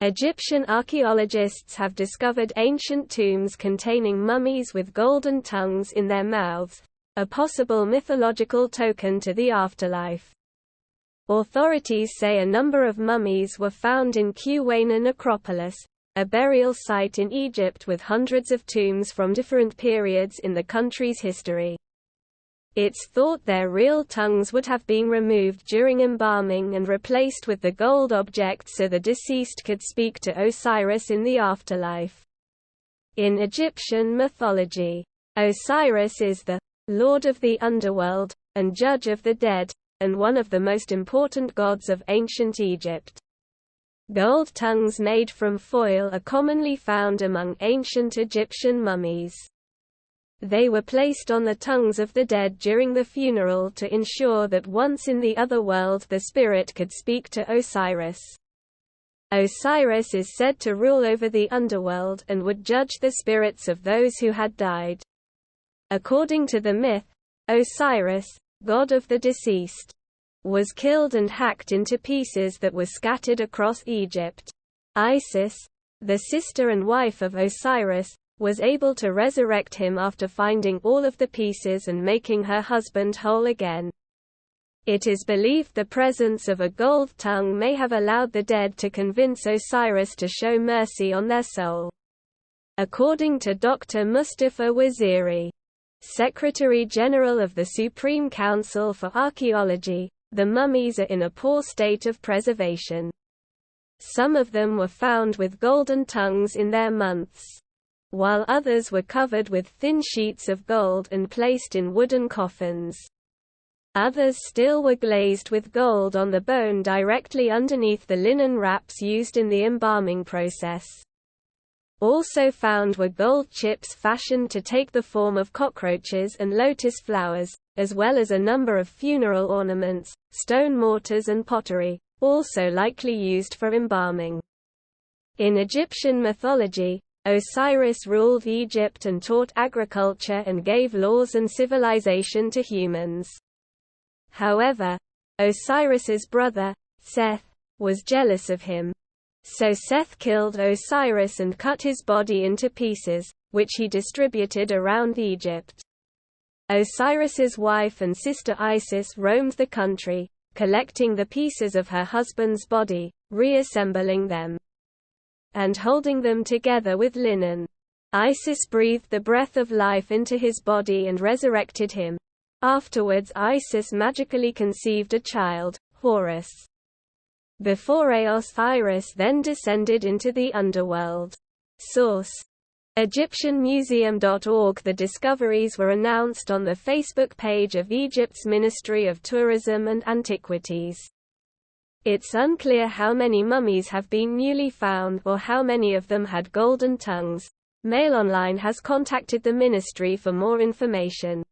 Egyptian archaeologists have discovered ancient tombs containing mummies with golden tongues in their mouths, a possible mythological token to the afterlife. Authorities say a number of mummies were found in Qwana necropolis, a burial site in Egypt with hundreds of tombs from different periods in the country's history. It's thought their real tongues would have been removed during embalming and replaced with the gold object so the deceased could speak to Osiris in the afterlife. In Egyptian mythology, Osiris is the Lord of the underworld, and Judge of the dead, and one of the most important gods of ancient Egypt. Gold tongues made from foil are commonly found among ancient Egyptian mummies. They were placed on the tongues of the dead during the funeral to ensure that once in the other world the spirit could speak to Osiris. Osiris is said to rule over the underworld and would judge the spirits of those who had died. According to the myth, Osiris, god of the deceased, was killed and hacked into pieces that were scattered across Egypt. Isis, the sister and wife of Osiris, was able to resurrect him after finding all of the pieces and making her husband whole again. It is believed the presence of a gold tongue may have allowed the dead to convince Osiris to show mercy on their soul. According to Dr. Mustafa Waziri, Secretary General of the Supreme Council for Archaeology, the mummies are in a poor state of preservation. Some of them were found with golden tongues in their mouths, while others were covered with thin sheets of gold and placed in wooden coffins. Others still were glazed with gold on the bone directly underneath the linen wraps used in the embalming process. Also found were gold chips fashioned to take the form of cockroaches and lotus flowers, as well as a number of funeral ornaments, stone mortars and pottery, also likely used for embalming. In Egyptian mythology, Osiris ruled Egypt and taught agriculture and gave laws and civilization to humans. However, Osiris's brother, Seth, was jealous of him. So Seth killed Osiris and cut his body into pieces, which he distributed around Egypt. Osiris's wife and sister Isis roamed the country, collecting the pieces of her husband's body, reassembling them, and holding them together with linen. Isis breathed the breath of life into his body and resurrected him. Afterwards Isis magically conceived a child, Horus. Before Osiris then descended into the underworld. Source: EgyptianMuseum.org. The discoveries were announced on the Facebook page of Egypt's Ministry of Tourism and Antiquities. It's unclear how many mummies have been newly found or how many of them had golden tongues. Mail Online has contacted the ministry for more information.